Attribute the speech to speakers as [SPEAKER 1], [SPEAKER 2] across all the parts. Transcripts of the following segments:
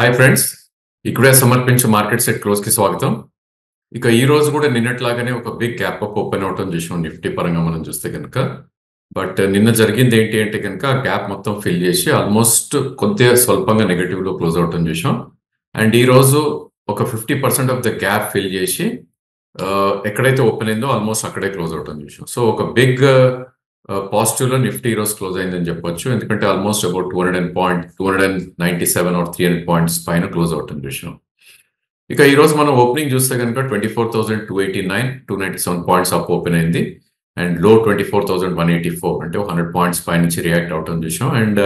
[SPEAKER 1] Hi friends, ఇక్కడే సమర్పించే market set close కి స్వాగతం. ఇక ఈ రోజు కూడా నిన్నట్లాగానే ఒక బిగ్ గ్యాప్ అప్ ఓపెన్ అవటం చేసాం నిఫ్టీ పరంగా మనం చూస్తే కనుక. బట్ నిన్న జరిగింది ఏంటి అంటే కనుక గ్యాప్ మొత్తం ఫిల్ చేసి ఆల్మోస్ట్ కొద్దిగా స్వల్పంగా నెగటివ్ లో క్లోజ్ అవటం చేసాం. అండ్ ఈ రోజు ఒక 50% ఆఫ్ ద గ్యాప్ ఫిల్ చేసి ఎక్కడైతే ఓపెన్ అయిందో ఆల్మోస్ట్ అక్కడే క్లోజ్ అవటం చేసాం. సో ఒక బిగ్ పాజిటివ్ లో నిఫ్టీ ఈ రోజు క్లోజ్ అయిందని చెప్పొచ్చు. ఎందుకంటే ఆల్మోస్ట్ అబౌట్ 297 ఆర్ 300 పాయింట్స్ పైన క్లోజ్ అవటం చేసాం. ఇక ఈ రోజు మనం ఓపెనింగ్ చూస్తే కనుక 24,289 297 పాయింట్స్ అప్ ఓపెన్ అయింది. అండ్ లో 24,184 అంటే 100 పాయింట్స్ పై నుంచి రియాక్ట్ అవటం చేసాం. అండ్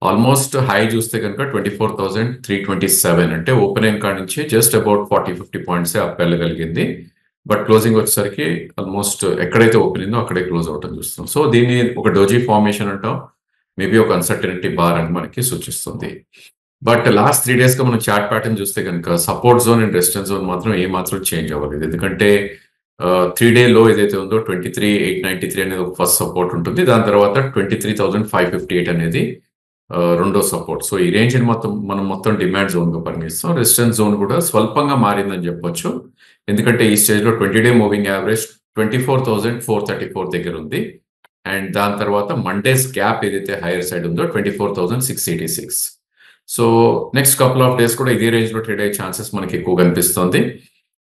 [SPEAKER 1] ఆల్మోస్ట్ హై చూస్తే కనుక 24,327 అంటే ఓపెన్ అయిన కాడ నుంచి జస్ట్ అబౌట్ 40-50 పాయింట్స్ అప్ వెళ్ళగలిగింది. బట్ క్లోజింగ్ వచ్చేసరికి ఆల్మోస్ట్ ఎక్కడైతే ఓపెన్ అయిందో అక్కడే క్లోజ్ అవటం చూస్తాం. సో దీన్ని ఒక డోజీ ఫార్మేషన్ అంటాం, మేబీ ఒక అన్సర్టనిటీ బార్ అని మనకి సూచిస్తుంది. బట్ లాస్ట్ 3 days గా మనం చార్ట్ ప్యాటర్న్ చూస్తే కనుక support zone and resistance zone మాత్రం ఏమాత్రం చేంజ్ అవ్వలేదు. ఎందుకంటే 3-day లో ఏదైతే ఉందో 23,893 అనేది ఒక ఫస్ట్ సపోర్ట్ ఉంటుంది. దాని తర్వాత 23,558 అనేది రెండో సపోర్ట్. సో ఈ రేంజ్ మనం మొత్తం డిమాండ్ జోన్ గా పరిగణిస్తాం. రెసిస్టెన్స్ జోన్ కూడా స్వల్పంగా మారిందని చెప్పొచ్చు. ఎందుకంటే ఈ స్టేజ్ లో 20-day మూవింగ్ యావరేజ్ 24,434 దగ్గర ఉంది. అండ్ దాని తర్వాత మండేస్ గ్యాప్ ఏదైతే హైయర్ సైడ్ ఉందో 24,686. So next couple of days కూడా ఇదే రేంజ్ లో ట్రేడ్ అయ్యే ఛాన్సెస్ మనకి ఎక్కువ కనిపిస్తుంది.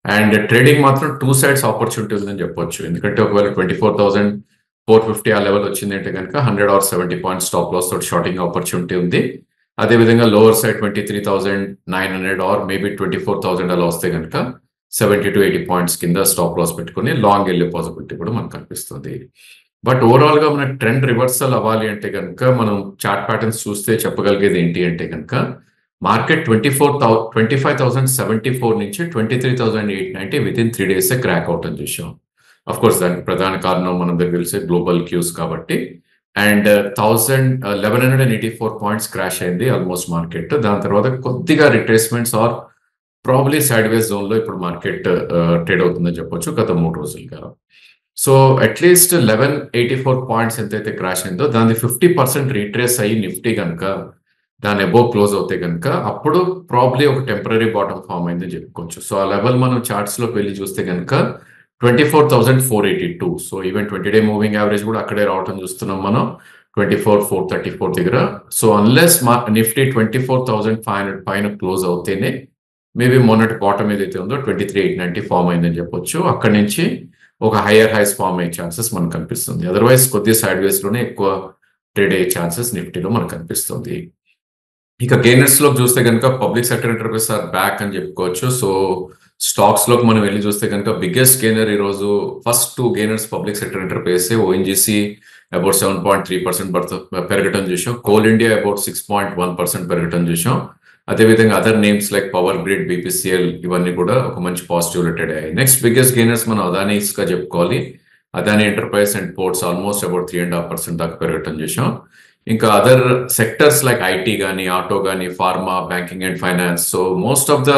[SPEAKER 1] అండ్ ట్రేడింగ్ మాత్రం 2 sides ఆపర్చునిటీ ఉందని చెప్పొచ్చు. ఎందుకంటే ఒకవేళ 24,450 ఆ లెవెల్ వచ్చింది అంటే కనుక 100 or 70 పాయింట్స్ స్టాప్ లాస్ తోటి షార్టింగ్ ఆపర్చునిటీ ఉంది. అదేవిధంగా లోవర్ సైడ్ 23,900 ఆర్ మేబీ 24,000 అలా వస్తే కనుక 70-80 పాయింట్స్ కింద స్టాప్ లాస్ పెట్టుకుని లాంగ్ వెళ్ళే పాసిబిలిటీ కూడా మనకు కనిపిస్తుంది. బట్ ఓవరాల్ గా మన ట్రెండ్ రివర్సల్ అవ్వాలి అంటే కనుక మనం చార్ట్ ప్యాటర్న్స్ చూస్తే చెప్పగలిగేది ఏంటి అంటే కనుక మార్కెట్ 25,074 నుంచి 23,890 with in 3 days crack out అని చూసాం. అఫ్ కోర్స్ దానికి ప్రధాన కారణం మనం దగ్గర తెలిసే గ్లోబల్ క్యూస్ కాబట్టి. అండ్ 1,184 పాయింట్స్ క్రాష్ అయింది ఆల్మోస్ట్ మార్కెట్. దాని తర్వాత కొద్దిగా retracements or probably sideways zone లో ఇప్పుడు మార్కెట్ ట్రేడ్ అవుతుందని చెప్పొచ్చు గత 3 రోజులుగా. సో అట్లీస్ట్ 1,184 పాయింట్స్ ఎంతైతే క్రాష్ అయిందో దాని 50% రీట్రేస్ అయ్యి నిఫ్టీ కనుక దాని అబోవ్ క్లోజ్ అవుతే కనుక అప్పుడు ప్రాబ్లీ ఒక టెంపరీ బాటమ్ ఫామ్ అయిందని చెప్పుకోవచ్చు. సో ఆ లెవెల్ మనం చార్ట్స్ లోకి వెళ్ళి చూస్తే కనుక 24,482. So even 20-day moving average కూడా అక్కడే రావటం చూస్తున్నాం మనం 24,434 దగ్గర. సో అన్లెస్ నిఫ్టీ 24,500 పైన క్లోజ్ అవుతేనే మేబీ మొన్నటి బాటమ్ ఏదైతే ఉందో 23,890 ఫామ్ అయిందని చెప్పొచ్చు. అక్కడి నుంచి ఒక హైయర్ హైస్ ఫామ్ అయ్యే ఛాన్సెస్ మనకు కనిపిస్తుంది. అదర్వైజ్ కొద్దిగా సైడ్ వేస్ లోనే ఎక్కువ ట్రేడ్ అయ్యే ఛాన్సెస్ నిఫ్టీలో మనకు కనిపిస్తుంది. ఇక గెయినర్స్ లో చూస్తే కనుక public sector enterprises are back అని చెప్పుకోవచ్చు. సో స్టాక్స్ లోకి మనం వెళ్ళి చూస్తే కనుక బిగ్గెస్ట్ గెయినర్ ఈ రోజు first 2 gainers public sector enterprises. ONGC about 7.3% పెరగటం చూసాం. కోల్ ఇండియా అబౌట్ 6.1% పెరగటం చూసాం. అదేవిధంగా other names like power grid, BPCL ఇవన్నీ కూడా ఒక మంచి పాజిటివ్ రిటెడ్ అయ్యాయి. నెక్స్ట్ బిగ్గెస్ట్ గెయినర్స్ మనం అదానీస్ గా చెప్పుకోవాలి. Adani enterprise and ports almost about 3.5% దాకా పెరగటం చూసాం. ఇంకా అదర్ సెక్టర్స్ లైక్ ఐటీ కానీ, ఆటో కానీ, pharma, banking and finance. So most of the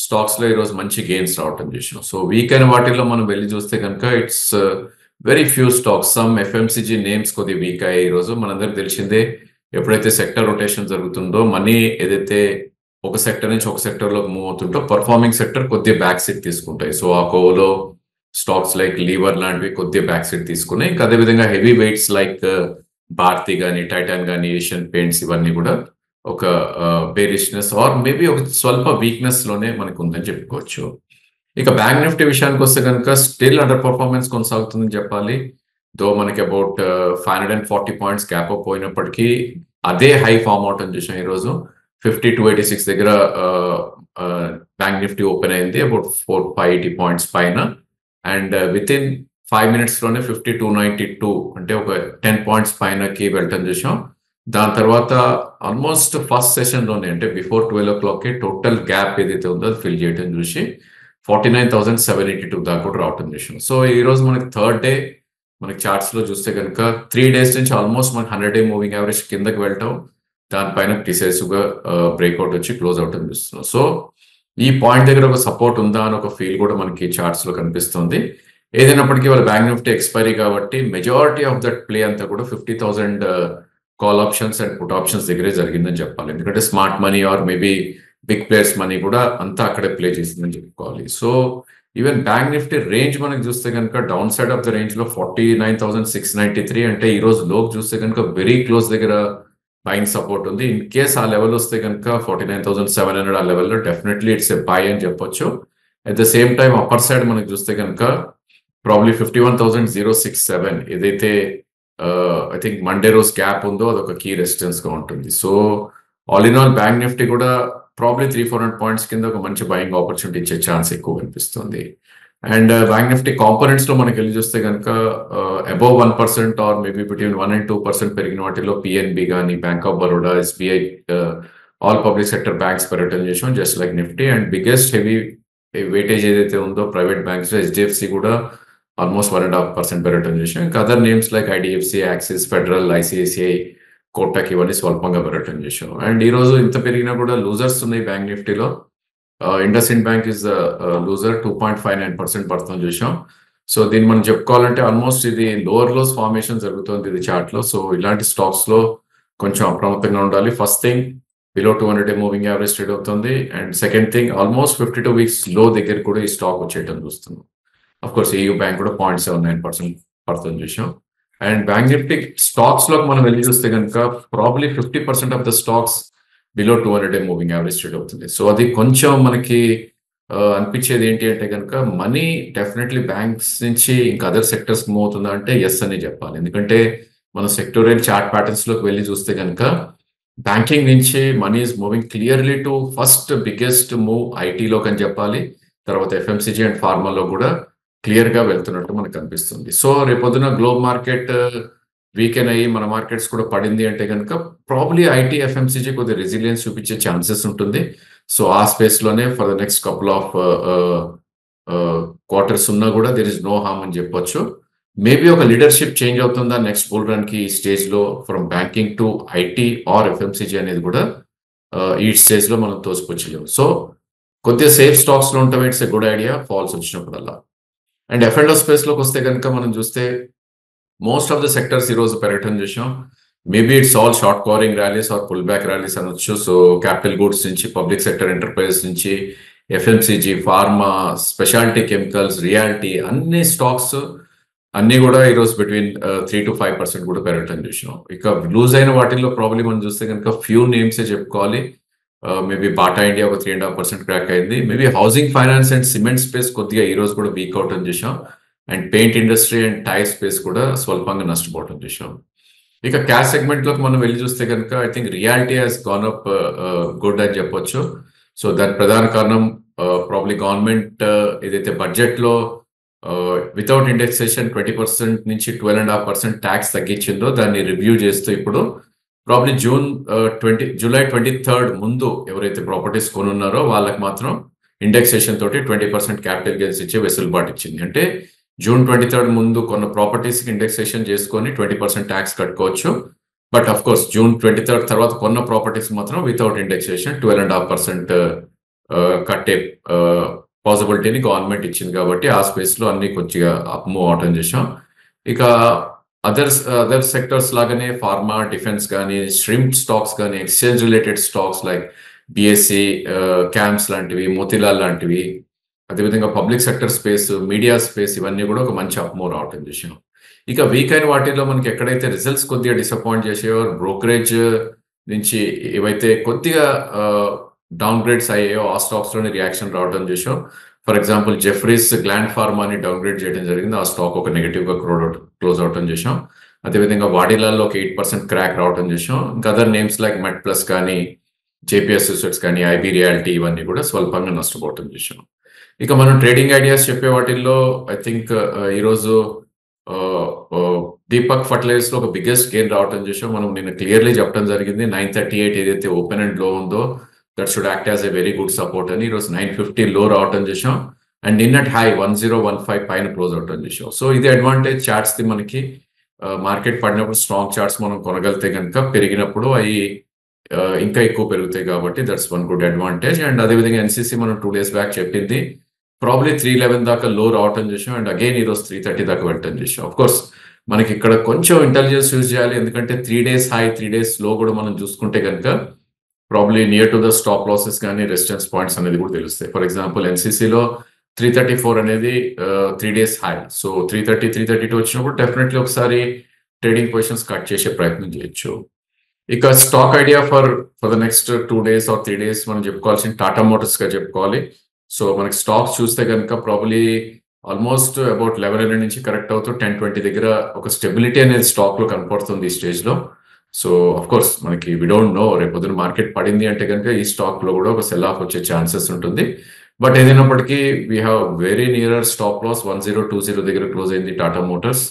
[SPEAKER 1] stocks లో ఈరోజు మంచి గెయిన్స్ రావటం చూసాం. సో వీక్ అయిన వాటిల్లో మనం వెళ్ళి చూస్తే కనుక it's very few stocks. Some FMCG names కొద్దిగా వీక్ అయ్యాయి ఈరోజు. మనందరికి తెలిసిందే ఎప్పుడైతే సెక్టర్ రొటేషన్ జరుగుతుందో మనీ ఏదైతే ఒక సెక్టర్ నుంచి ఒక సెక్టర్ లోకి మూవ్ అవుతుంటో పర్ఫార్మింగ్ సెక్టర్ కొద్దిగా బ్యాక్ సీట్ తీసుకుంటాయి. సో ఆ కోలో స్టాక్స్ లైక్ లీవర్ లాంటివి కొద్దిగా బ్యాక్ సీట్ తీసుకున్నాయి. ఇంకా అదేవిధంగా హెవీ వెయిట్స్ లైక్ భారతి కానీ, టైటాన్ కానీ, ఏషియన్ పెయింట్స్ ఇవన్నీ కూడా ఒక బేరిష్నెస్ ఆర్ మేబీ ఒక స్వల్ప వీక్నెస్ లోనే మనకు ఉందని చెప్పుకోవచ్చు. ఇక బ్యాంక్ నిఫ్టీ విషయానికి వస్తే కనుక స్టిల్ అండర్ పర్ఫార్మెన్స్ కొనసాగుతుందని చెప్పాలి. దో మనకి అబౌట్ 540 పాయింట్స్ గ్యాప్ అప్ పోయినప్పటికీ అదే హై ఫామ్ అవుట్ అని చూసాం. ఈరోజు 5286 దగ్గర బ్యాంక్ నిఫ్టీ ఓపెన్ అయింది అబౌట్ 580 పాయింట్స్ పైన. అండ్ విత్ ఇన్ 5 minutes లోనే 5292 అంటే ఒక 10 పాయింట్స్ పైనకి వెళ్ళటం చూసాం. దాని తర్వాత ఆల్మోస్ట్ ఫస్ట్ సెషన్ లోనే అంటే బిఫోర్ 12 o'clock టోటల్ గ్యాప్ ఏదైతే ఉందో అది ఫిల్ చేయడం చూసి 49,782 దాకా కూడా రావటం చూసాం. సో ఈ రోజు మనకి 3rd day మనకి చార్ట్స్ లో చూస్తే కనుక 3 days నుంచి ఆల్మోస్ట్ మనకి 100-day మూవింగ్ యావరేజ్ కిందకి వెళ్ళటం, దానిపైన డిసైసివ్ గా బ్రేక్అవుట్ వచ్చి క్లోజ్ అవటం చూస్తున్నాం. సో ఈ పాయింట్ దగ్గర ఒక సపోర్ట్ ఉందా అని ఒక ఫీల్ కూడా మనకి చార్ట్స్ లో కనిపిస్తుంది. ఏదైనప్పటికీ వాళ్ళ బ్యాంక్ నిఫ్టీ ఎక్స్పైరీ కాబట్టి మెజారిటీ ఆఫ్ దట్ ప్లే అంతా కూడా 50,000 call options and put options దగ్గరే జరిగిందని చెప్పాలి. ఎందుకంటే smart money or maybe big players money కూడా అంతా అక్కడే ప్లే చేసిందని చెప్పుకోవాలి. So even bank Nifty range మనకి చూస్తే కనుక down side of the range లో 49,693 అంటే ఈ రోజు లోకి చూస్తే కనుక వెరీ క్లోజ్ దగ్గర బయింగ్ సపోర్ట్ ఉంది. ఇన్ కేస్ ఆ లెవెల్ వస్తే కనుక 49,700 ఆ లెవెల్లో డెఫినెట్లీ ఇట్స్ ఎ బై అని చెప్పొచ్చు. At the same time upper side మనకి చూస్తే కనుక ప్రాబ్లీ 51,067 ఏదైతే ఐ థింక్ మండే రోజు గ్యాప్ ఉందో అదొక కీ రెసిస్టెన్స్ గా ఉంటుంది. So all in all bank Nifty కూడా ప్రాబ్లీ 300-400 పాయింట్స్ కింద ఒక మంచి బయింగ్ ఆపర్చునిటీ ఇచ్చే ఛాన్స్ ఎక్కువ కనిపిస్తుంది. అండ్ బ్యాంక్ నిఫ్టీ కాంపోనెంట్స్ లో మనకి వెళ్ళి చూస్తే కనుక above 1% or maybe between 1 and 2% పెరిగిన వాటిలో పిఎన్బి కానీ, bank of Baroda, SBI, all public sector banks పెరగటం చేసాం just like Nifty. And biggest heavy weightage ఏదైతే ఉందో ప్రైవేట్ బ్యాంక్స్ హెచ్డిఎఫ్సి కూడా ఆల్మోస్ట్ 1.5% పెరగటం చేసాం. ఇంకా other names like IDFC, axis, federal, ICICI, Kotak ఇవన్నీ స్వల్పంగా పెరగటం చేసాం. అండ్ ఈ రోజు ఇంత పెరిగినా కూడా లూజర్స్ ఉన్నాయి బ్యాంక్ నిఫ్టీలో. Indus Ind bank is loser 2.59% పడుతుంది చూసాం. సో దీన్ని మనం చెప్పుకోవాలంటే ఆల్మోస్ట్ ఇది లోవర్ లోస్ ఫార్మేషన్ జరుగుతుంది ఇది చార్ట్ లో. సో ఇలాంటి స్టాక్స్ లో కొంచెం అప్రమత్తంగా ఉండాలి. First thing below 200 moving average trade అవుతుంది. And second thing almost 52 weeks low దగ్గర కూడా ఈ స్టాక్ వచ్చేయటం చూస్తున్నాం. అఫ్ కోర్స్ ఏయూ బ్యాంక్ కూడా 0.79% పడుతుంది చూసాం. అండ్ బ్యాంక్ నిఫ్టీ స్టాక్స్ లో మనం వెళ్ళి చూస్తే కనుక probably 50% of the stocks below 200 moving average trade అవుతుంది. సో అది కొంచెం మనకి అనిపించేది ఏంటి అంటే కనుక మనీ డెఫినెట్లీ బ్యాంక్స్ నుంచి ఇంకా అదర్ సెక్టర్స్ మూవ్ అవుతుందా అంటే ఎస్ అని చెప్పాలి. ఎందుకంటే మన సెక్టోరియల్ చార్ట్ ప్యాటర్న్స్ లోకి వెళ్ళి చూస్తే కనుక బ్యాంకింగ్ నుంచి money is moving clearly to first biggest move ఐటీలోకి అని చెప్పాలి. తర్వాత ఎఫ్ఎంసీజీ అండ్ ఫార్మాలో కూడా క్లియర్ గా వెళ్తున్నట్టు మనకు కనిపిస్తుంది. సో రేపొద్దున గ్లోబల్ మార్కెట్ వీకెండ్ అయ్యి మన మార్కెట్స్ కూడా పడింది అంటే కనుక ప్రాబ్లీ ఐటీ, ఎఫ్ఎంసీజీ కొద్దిగా రెసిలియన్స్ చూపించే ఛాన్సెస్ ఉంటుంది. సో ఆ స్పేస్ లోనే for the next couple of quarters ఉన్నా కూడా దేర్ ఇస్ నో హార్మ్ అని చెప్పొచ్చు. మేబీ ఒక లీడర్షిప్ చేంజ్ అవుతుందా నెక్స్ట్ బుల్ రన్ కి ఈ స్టేజ్ లో from banking to IT or FMCG అనేది కూడా ఈ స్టేజ్ లో మనం తోసిపుచ్చలేము. సో కొద్దిగా సేఫ్ స్టాక్స్ లో ఉంటాం. It's a good idea falls వచ్చినప్పుడల్లా. అండ్ ఎఫ్&ఓ స్పేస్ లోకి వస్తే కనుక మనం చూస్తే మోస్ట్ ఆఫ్ ద సెక్టర్స్ ఈ రోజు పెరగటం చూసాం. Maybe it's all short covering rallies or pull back rallies అనొచ్చు. సో క్యాపిటల్ గూడ్స్ నుంచి, పబ్లిక్ సెక్టర్ ఎంటర్ప్రైజెస్ నుంచి, FMCG, pharma, speciality chemicals, reality అన్ని స్టాక్స్ అన్ని కూడా ఈరోజు బిట్వీన్ 3-5% కూడా పెరగటం చూసాం. ఇక లూజ్ అయిన వాటిల్లో ప్రాబ్లీ మనం చూస్తే కనుక ఫ్యూ నేమ్సే చెప్పుకోవాలి. మేబీ బాటా ఇండియా ఒక 3.5% క్రాక్ అయింది. Maybe housing finance and cement space కొద్దిగా ఈ రోజు కూడా వీక్ అవుట్ అని చూసాం. And paint industry and tyre space కూడా స్వల్పంగా నష్టపోవటం చూసాం. ఇక క్యాష్ సెగ్మెంట్ లోకి మనం వెళ్ళి చూస్తే కనుక I think reality has gone up good అని చెప్పొచ్చు. సో దాని ప్రధాన కారణం ప్రాబ్లీ గవర్నమెంట్ ఏదైతే బడ్జెట్ లో వితౌట్ ఇండెక్సేషన్ 20% నుంచి 12.5% ట్యాక్స్ తగ్గించిందో దాన్ని రివ్యూ చేస్తూ ఇప్పుడు ప్రాబ్లీ జూలై 23rd ముందు ఎవరైతే ప్రాపర్టీస్ కొనున్నారో వాళ్ళకి మాత్రం ఇండెక్సేషన్ తోటి 20% క్యాపిటల్ గెయిన్స్ ఇచ్చే వెసులుబాటు ఇచ్చింది. అంటే June 23rd ముందు కొన్న ప్రాపర్టీస్ కి ఇండెక్సేషన్ చేసుకొని 20% ట్యాక్స్ కట్టుకోవచ్చు. But of course June 23rd తర్వాత కొన్న ప్రాపర్టీస్ మాత్రం వితౌట్ ఇండెక్సేషన్ 12.5% కట్టే పాసిబిలిటీని గవర్నమెంట్ ఇచ్చింది. కాబట్టి ఆ స్పేస్ లో అన్ని కొద్దిగా అప్ మూవ్ అవటం చేసాం. ఇక అదర్ సెక్టర్స్ లాగానే ఫార్మా, డిఫెన్స్ కానీ, స్ట్రీమ్ స్టాక్స్ కానీ, exchange related stocks like BSc, camps లాంటివి, మోతిలాల్ లాంటివి, అదేవిధంగా public sector space, media space ఇవన్నీ కూడా ఒక మంచి అప్ మూవ్ రావటం చేసాం. ఇక వీక్ అయిన వాటిలో మనకి ఎక్కడైతే రిజల్ట్స్ కొద్దిగా డిసప్పాయింట్ చేసేవో బ్రోకరేజ్ నుంచి ఏవైతే కొద్దిగా డౌన్ గ్రేడ్స్ అయ్యాయో ఆ స్టాక్స్ లోనే రియాక్షన్ రావడం చేసాం. ఫర్ ఎగ్జాంపుల్ జెఫ్రీస్ గ్లాండ్ ఫార్మాని డౌన్ గ్రేడ్ చేయడం జరిగింది. ఆ స్టాక్ ఒక నెగటివ్ గా క్లోజ్ అవటం చేసాం. అదేవిధంగా వాడిలాల్లో ఒక 8% క్రాక్ రావటం చేసాం. ఇంకా అదర్ నేమ్స్ లైక్ మెట్ ప్లస్ కానీ, జేపీఎస్ అసోసియేట్స్ కానీ, ఐబీ రియాలిటీ ఇవన్నీ కూడా స్వల్పంగా నష్టపోవటం చేసాం. ఇక మనం ట్రేడింగ్ ఐడియాస్ చెప్పే వాటిల్లో ఐ థింక్ ఈరోజు దీపక్ ఫర్టిలైజర్స్ లో ఒక బిగ్గెస్ట్ గెయిన్ రావటం చేసాం. మనం నిన్న క్లియర్లీ చెప్పడం జరిగింది 938 ఏదైతే ఓపెన్ అండ్ లో ఉందో that should act as a very good support అని. ఈరోజు 950 లో రావటం చేసాం. అండ్ నిన్నటి హై 1015 పైన క్లోజ్ అవటం చేసాం. సో ఇది అడ్వాంటేజ్ చార్ట్స్ ది మనకి. మార్కెట్ పడినప్పుడు స్ట్రాంగ్ చార్ట్స్ మనం కొనగలితే కనుక పెరిగినప్పుడు అవి ఇంకా ఎక్కువ పెరుగుతాయి. కాబట్టి that's one good advantage. And అదేవిధంగా ఎన్సీసీ మనం 2 days బ్యాక్ చెప్పింది ప్రాబ్లీ 311 దాకా లో రావటం చేసాం. అండ్ అగైన్ ఈరోజు 330 దాకా వెళ్ళటం చేసాం. ఆఫ్ కోర్స్ మనకి ఇక్కడ కొంచెం ఇంటెలిజెన్స్ యూజ్ చేయాలి. ఎందుకంటే 3 days హై 3 days లో కూడా మనం చూసుకుంటే కనుక probably near to the stop losses కానీ రెసిస్టెన్స్ పాయింట్స్ అనేది కూడా తెలుస్తాయి. ఫర్ ఎగ్జాంపుల్ ఎన్సీసీలో 334 అనేది 3 days హై. సో 332 వచ్చినప్పుడు డెఫినెట్లీ ఒకసారి ట్రేడింగ్ పొజిషన్స్ కట్ చేసే ప్రయత్నం చేయొచ్చు. ఇక stock idea for the next 2 days or 3 days మనం చెప్పుకోవాల్సిన టాటా మోటార్స్ గా చెప్పుకోవాలి. సో మనకి స్టాక్స్ చూస్తే కనుక ప్రాబ్లీ ఆల్మోస్ట్ అబౌట్ 1100 నుంచి కరెక్ట్ అవుతూ 1020 దగ్గర ఒక స్టెబిలిటీ అనేది స్టాక్ లో కనపడుతుంది ఈ స్టేజ్ లో. సో అఫ్ కోర్స్ మనకి వి డోంట్ నో రేపు పొద్దున మార్కెట్ పడింది అంటే కనుక ఈ స్టాక్ లో కూడా ఒక సెల్ ఆఫ్ వచ్చే ఛాన్సెస్ ఉంటుంది. బట్ ఏదైనప్పటికీ we have very nearer stop loss 1020 దగ్గర క్లోజ్ అయింది టాటా మోటార్స్.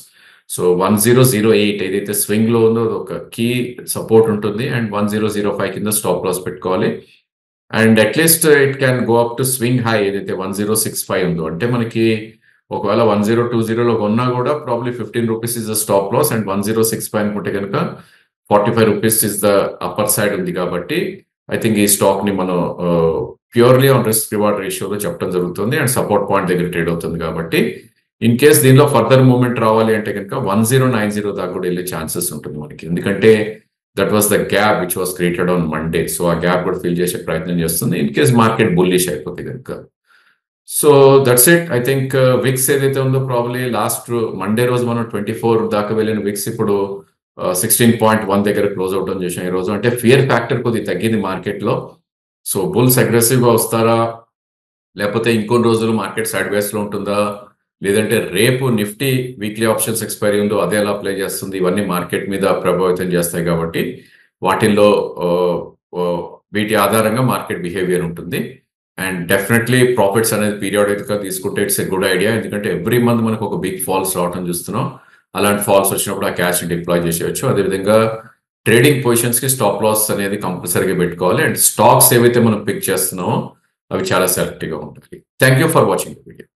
[SPEAKER 1] సో 1008 ఏదైతే స్వింగ్ లో ఉందో ఒక కీ సపోర్ట్ ఉంటుంది అండ్ 1005 కింద స్టాప్ లాస్ పెట్టుకోవాలి. And at least it can go up to swing high ఏదైతే 1065 ఉందో, అంటే మనకి ఒకవేళ 1020లో ఉన్నా కూడా probably 15 rupees is the stop loss and 1065 అనుకుంటే కనుక 45 rupees is the upper side ఉంది. కాబట్టి ఐ థింక్ ఈ స్టాక్ ని మనం ప్యూర్లీ ఆన్ రిస్క్ రివార్డ్ రేషియోలో చెప్పడం జరుగుతుంది అండ్ సపోర్ట్ పాయింట్ దగ్గర ట్రేడ్ అవుతుంది. కాబట్టి ఇన్ కేస్ దీనిలో ఫర్దర్ మూవ్మెంట్ రావాలి అంటే కనుక 1090 దాకా కూడా వెళ్ళే ఛాన్సెస్ ఉంటుంది మనకి, ఎందుకంటే that was the gap which was created on Monday. So ఆ గ్యాప్ కూడా ఫిల్ చేసే ప్రయత్నం చేస్తుంది ఇన్ కేస్ మార్కెట్ బుల్లిష్ అయిపోతే కనుక. So that's it. I think wicks ఏదైతే ఉందో ప్రాబ్లీ లాస్ట్ మండే రోజు మనం 24 దాకా వెళ్ళిన విక్స్ ఇప్పుడు 16.1 దగ్గర క్లోజ్ అవడం చేసాం ఈ రోజు. అంటే ఫియర్ ఫ్యాక్టర్ కొద్దిగా తగ్గింది మార్కెట్ లో. సో బుల్స్ అగ్రెసివ్ గా వస్తారా, లేకపోతే ఇంకొన్ని రోజులు మార్కెట్ సైడ్ వేస్ లో ఉంటుందా, లేదంటే రేపు నిఫ్టీ వీక్లీ ఆప్షన్స్ ఎక్స్పైరీ ఉందో అదే ఎలా ప్లే చేస్తుంది, ఇవన్నీ మార్కెట్ మీద ప్రభావితం చేస్తాయి. కాబట్టి వాటిల్లో వీటి ఆధారంగా మార్కెట్ బిహేవియర్ ఉంటుంది. అండ్ డెఫినెట్లీ ప్రాఫిట్స్ అనేది పీరియాడిక్ గా తీసుకుంటే ఇట్స్ ఎ గుడ్ ఐడియా, ఎందుకంటే ఎవ్రీ మంత్ మనకు ఒక బిగ్ ఫాల్స్ రావడం చూస్తున్నాం. అలాంటి ఫాల్స్ వచ్చినప్పుడు ఆ క్యాష్ ని డిప్లాయ్ చేసేయచ్చు. అదేవిధంగా ట్రేడింగ్ పొజిషన్స్ కి స్టాప్ లాస్ అనేది కంపల్సరీగా పెట్టుకోవాలి. అండ్ స్టాక్స్ ఏవైతే మనం పిక్ చేస్తున్నామో అవి చాలా సెలెక్టివ్ గా ఉంటాయి. Thank you for watching the video.